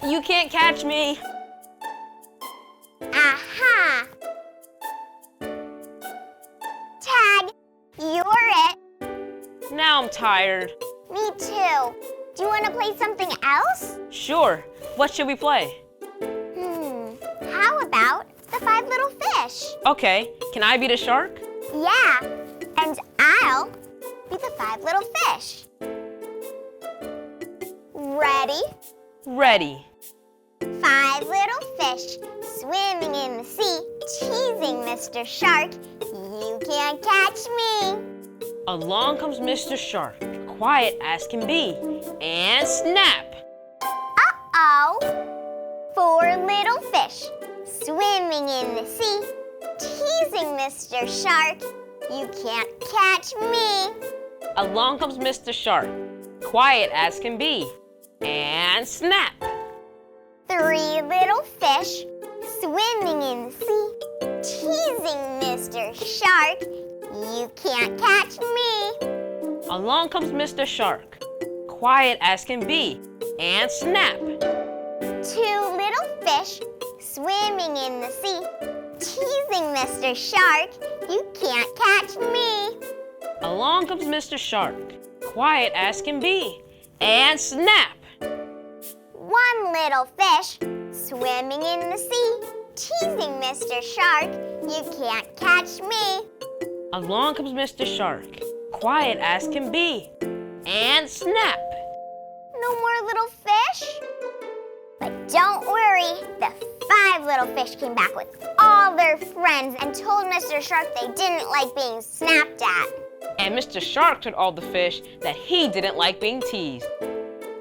You can't catch me. Aha! Tag, you're it. Now I'm tired. Me too. Do you want to play something else? Sure. What should we play? How about the 5 little fish? Okay. Can I be the shark? Yeah, and I'll be the 5 little fish. Ready? Ready. 5 little fish swimming in the sea, teasing Mr. Shark. You can't catch me. Along comes Mr. Shark, quiet as can be, and snap! Uh-oh! 4 little fish swimming in the sea, teasing Mr. Shark. You can't catch me. Along comes Mr. Shark, quiet as can be, and snap! 3 little fish swimming in the sea, teasing Mr. Shark. You can't catch me. Along comes Mr. Shark, quiet as can be, and snap! 2 little fish swimming in the sea, teasing Mr. Shark. You can't catch me. Along comes Mr. Shark, quiet as can be, and snap! 1 little fish swimming in the sea, teasing Mr. Shark. You can't catch me. Along comes Mr. Shark, quiet as can be, and snap! No more little fish? But don't worry, the 5 little fish came back with all their friends and told Mr. Shark they didn't like being snapped at. And Mr. Shark told all the fish that he didn't like being teased.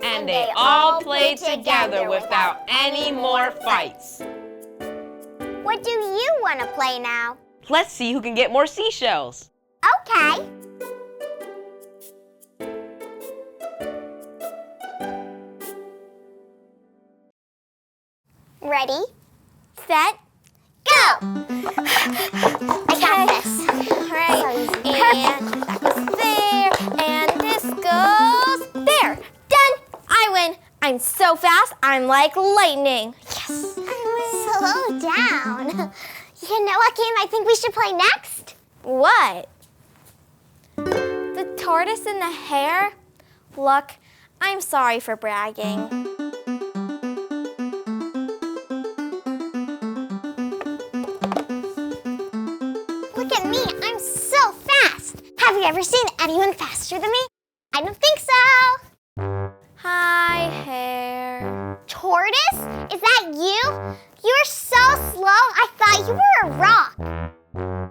And they all played together without any more fights. What do you want to play now? Let's see who can get more seashells. Okay. Ready, set, go! I got this. All right, and that goes there, and this goes there. Done! I win. I'm so fast, I'm like lightning. Yes! Slow down. You know what game I think we should play next? What? The tortoise and the hare? Look, I'm sorry for bragging. Look at me, I'm so fast. Have you ever seen anyone faster than me? I don't think so. Hi, hare. Tortoise? Is that you? You're so slow, I thought you were a rock.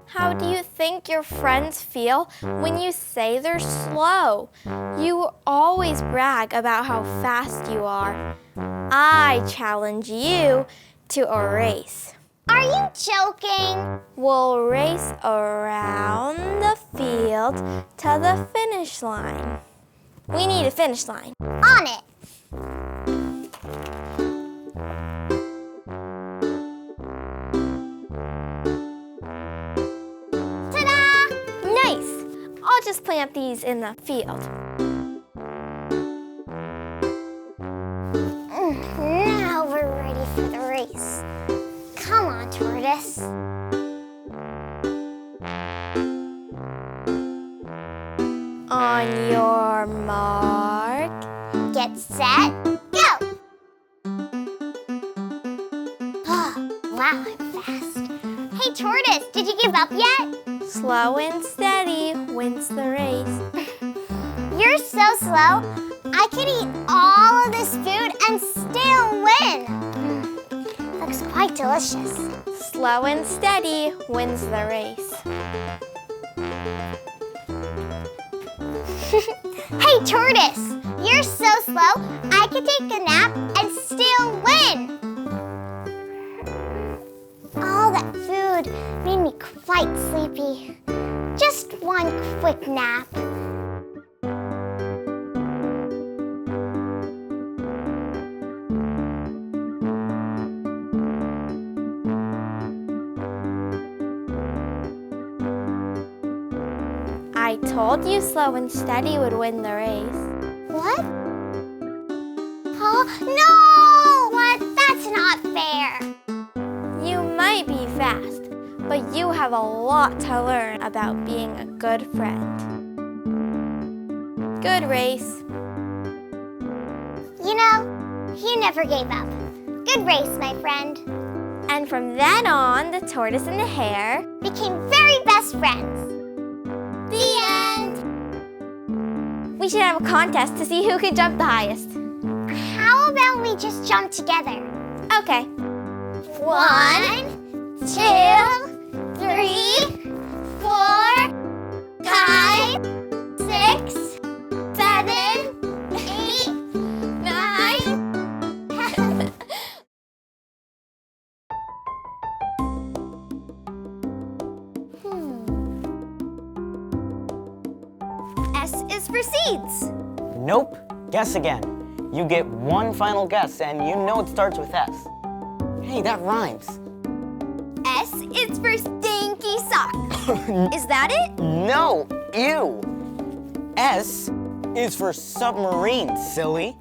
How do you think your friends feel when you say they're slow? You always brag about how fast you are. I challenge you to a race. Are you joking? We'll race around the field to the finish line. We need a finish line. On it. Ta-da! Nice! I'll just plant these in the field. Now we're ready for the race. Come on, Tortoise. On your mark. Get set, go! Oh, wow, I'm fast. Hey, Tortoise, did you give up yet? Slow and steady wins the race. You're so slow, I could eat all of this food and still win. Looks quite delicious. Slow and steady wins the race. Hey, Tortoise, you're so slow, I could take a nap and still win. All that food made me quite sleepy. Just one quick nap. I told you slow and steady would win the race. What? Oh, no! Why not fair. You might be fast, but you have a lot to learn about being a good friend. Good race. You know, he never gave up. Good race, my friend. And from then on, the tortoise and the hare Became very best friends. The end. We should have a contest to see who could jump the highest. How about we just jump together? Okay. 1, 2, 3, 4, 5, 6, 7, 8, 9, 10. S is for seeds. Nope. Guess again. You get one final guess, and you know it starts with S. Hey, that rhymes. S is for stinky sock. Is that it? No, ew. S is for submarine, silly.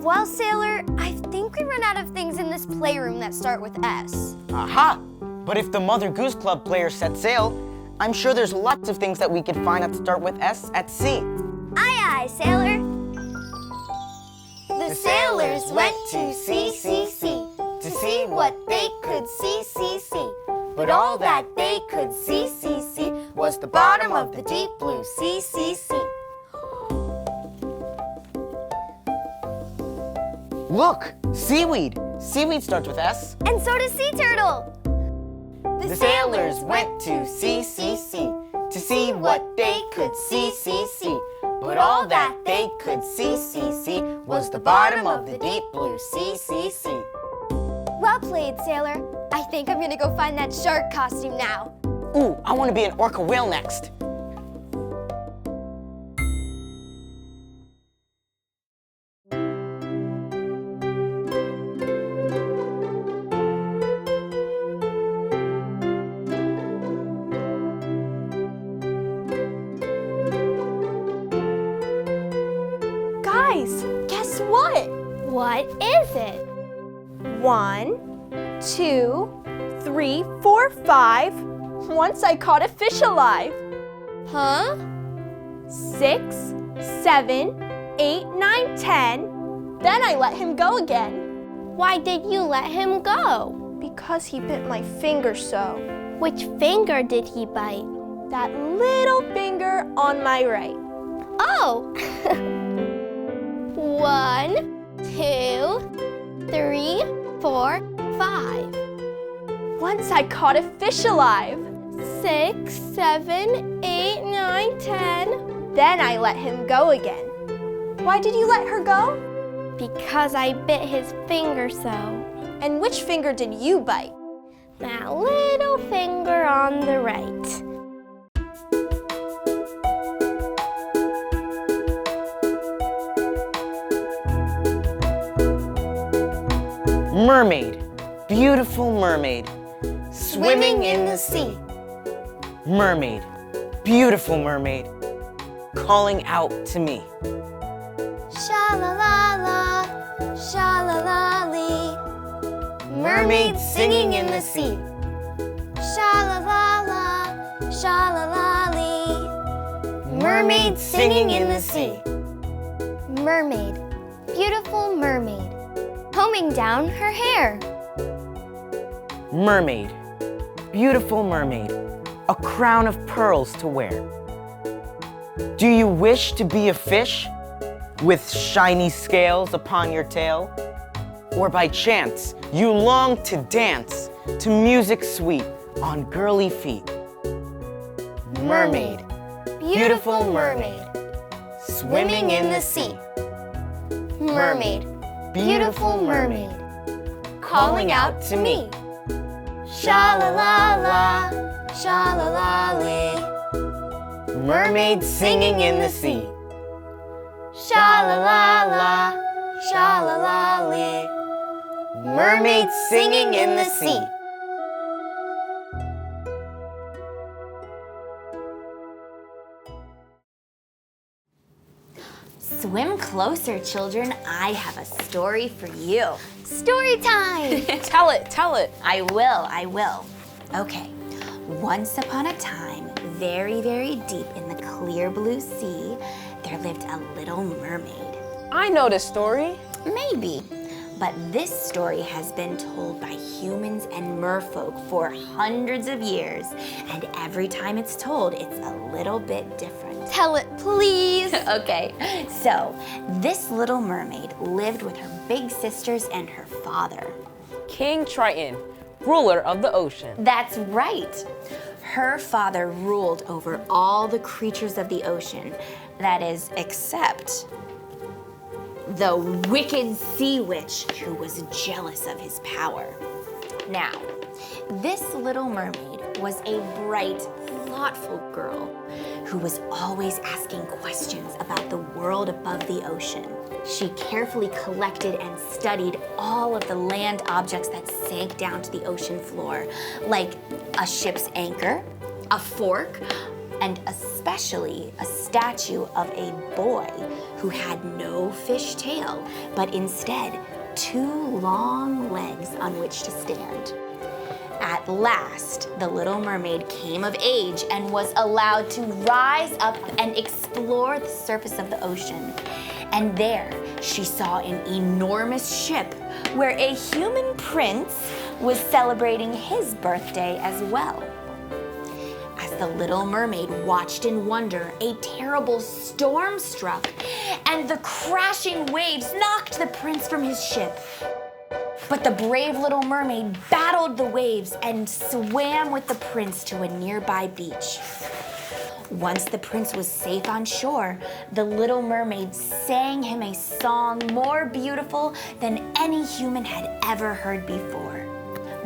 Well, Sailor, I think we run out of things in this playroom that start with S. Aha! But if the Mother Goose Club players set sail, I'm sure there's lots of things that we could find that start with S at sea. Aye, aye, sailor. The sailors went to sea, to see what they could see. But all that they could see was the bottom of the deep blue sea. Look, seaweed. Seaweed starts with S. And so does sea turtle. The sailors went to sea, to see what they could see. But all that they could see was the bottom of the deep blue sea. Well played, Sailor. I think I'm gonna go find that shark costume now. Ooh, I want to be an orca whale next. Guys, guess what? What is it? 1, 2, 3, 4, 5. Once I caught a fish alive. Huh? 6, 7, 8, 9, 10. Then I let him go again. Why did you let him go? Because he bit my finger so. Which finger did he bite? That little finger on my right. Oh! 1, 2, 3, 4, 5. Once I caught a fish alive. 6, 7, 8, 9, 10. Then I let him go again. Why did you let her go? Because I bit his finger so. And which finger did you bite? That little finger on the right. Mermaid, beautiful mermaid, swimming in the sea. Mermaid, beautiful mermaid, calling out to me. Sha-la-la-la, sha-la-la-lee. Mermaid singing in the sea. Sha-la-la-la, sha-la-la-lee. Mermaid singing in the sea. Mermaid, beautiful mermaid, combing down her hair. Mermaid, beautiful mermaid, a crown of pearls to wear. Do you wish to be a fish with shiny scales upon your tail? Or by chance you long to dance to music sweet on girly feet? Mermaid, beautiful mermaid, swimming in the sea. Mermaid, beautiful mermaid, calling out to me. Sha-la-la-la, sha-la-la-lee. Mermaid singing in the sea. Sha-la-la-la, sha-la-la-lee. Mermaid singing in the sea. Swim Come closer, children. I have a story for you. Story time! Tell it. I will. Okay. Once upon a time, very, very deep in the clear blue sea, there lived a little mermaid. I know this story. Maybe. But this story has been told by humans and merfolk for hundreds of years, and every time it's told, it's a little bit different. Tell it, please. Okay, so this little mermaid lived with her big sisters and her father. King Triton, ruler of the ocean. That's right. Her father ruled over all the creatures of the ocean, that is, except the wicked sea witch who was jealous of his power. Now, this little mermaid was a bright, thoughtful girl who was always asking questions about the world above the ocean. She carefully collected and studied all of the land objects that sank down to the ocean floor, like a ship's anchor, a fork, and especially a statue of a boy who had no fish tail, but instead 2 long legs on which to stand. At last, the little mermaid came of age and was allowed to rise up and explore the surface of the ocean. And there, she saw an enormous ship where a human prince was celebrating his birthday as well. As the little mermaid watched in wonder, a terrible storm struck, and the crashing waves knocked the prince from his ship. But the brave little mermaid battled the waves and swam with the prince to a nearby beach. Once the prince was safe on shore, the little mermaid sang him a song more beautiful than any human had ever heard before.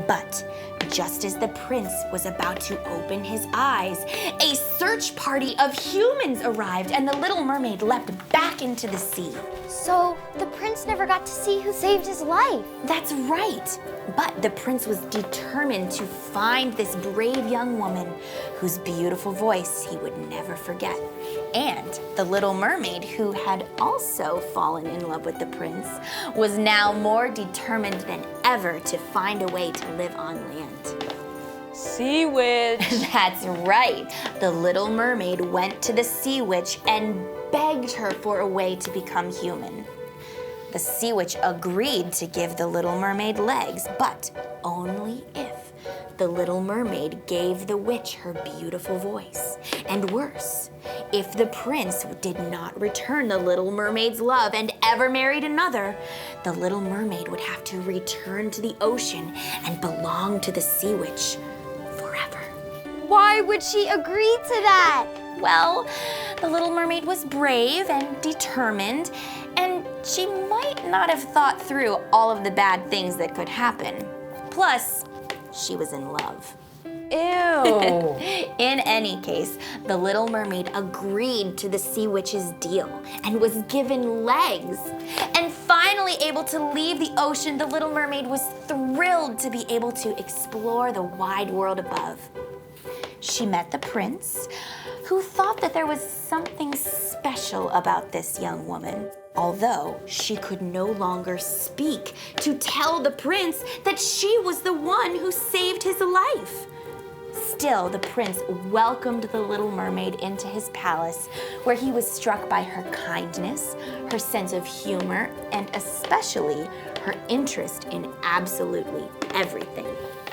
But just as the prince was about to open his eyes, a search party of humans arrived and the little mermaid leapt back into the sea. So the prince never got to see who saved his life. That's right. But the prince was determined to find this brave young woman whose beautiful voice he would never forget. And the little mermaid, who had also fallen in love with the prince, was now more determined than ever to find a way to live on land. Sea witch. That's right. The little mermaid went to the sea witch and begged her for a way to become human. The sea witch agreed to give the little mermaid legs, but only if the little mermaid gave the witch her beautiful voice. And worse, if the prince did not return the little mermaid's love and ever married another, the little mermaid would have to return to the ocean and belong to the sea witch forever. Why would she agree to that? Well, the little mermaid was brave and determined, and she might not have thought through all of the bad things that could happen. Plus, she was in love. Ew. In any case, the little mermaid agreed to the sea witch's deal and was given legs. And finally able to leave the ocean, the little mermaid was thrilled to be able to explore the wide world above. She met the prince, who thought that there was something special about this young woman, although she could no longer speak to tell the prince that she was the one who saved his life. Still, the prince welcomed the little mermaid into his palace, where he was struck by her kindness, her sense of humor, and especially her interest in absolutely everything.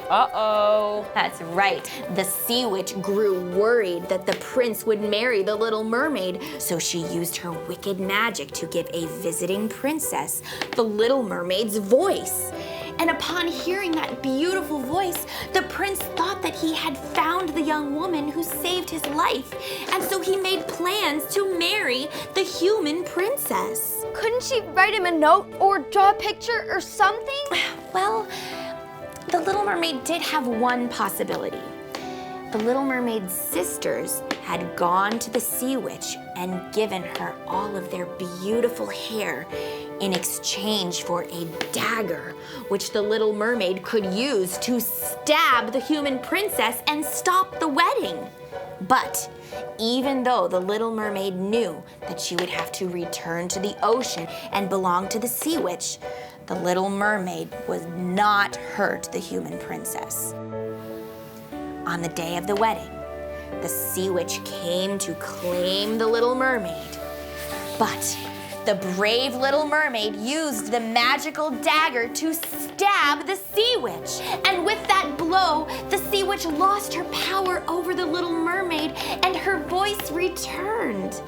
Uh-oh. That's right. The sea witch grew worried that the prince would marry the little mermaid, so she used her wicked magic to give a visiting princess the little mermaid's voice. And upon hearing that beautiful voice, the prince thought that he had found the young woman who saved his life, and so he made plans to marry the human princess. Couldn't she write him a note or draw a picture or something? Well, the Little Mermaid did have one possibility. The Little Mermaid's sisters had gone to the sea witch and given her all of their beautiful hair in exchange for a dagger, which the Little Mermaid could use to stab the human princess and stop the wedding. But even though the Little Mermaid knew that she would have to return to the ocean and belong to the Sea Witch, the Little Mermaid would not hurt the human princess. On the day of the wedding, the Sea Witch came to claim the Little Mermaid. But the brave Little Mermaid used the magical dagger to stab the Sea Witch. And with that blow, the Sea Witch lost her power over the Little Mermaid and her voice returned.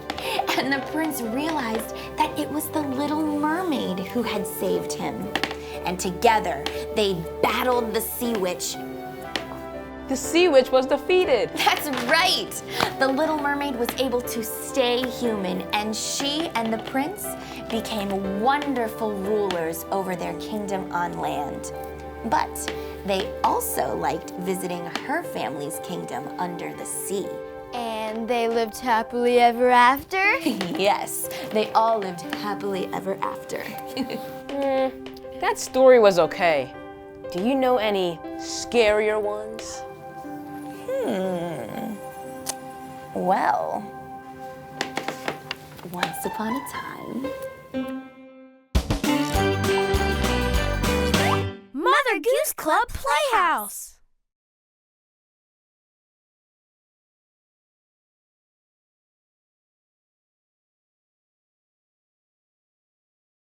And the prince realized that it was the Little Mermaid who had saved him. And together, they battled the Sea Witch. The Sea Witch was defeated. That's right! The Little Mermaid was able to stay human, and she and the prince became wonderful rulers over their kingdom on land. But they also liked visiting her family's kingdom under the sea. And they lived happily ever after? Yes, they all lived happily ever after. That story was okay. Do you know any scarier ones? Well, once upon a time, Mother Goose Club Playhouse.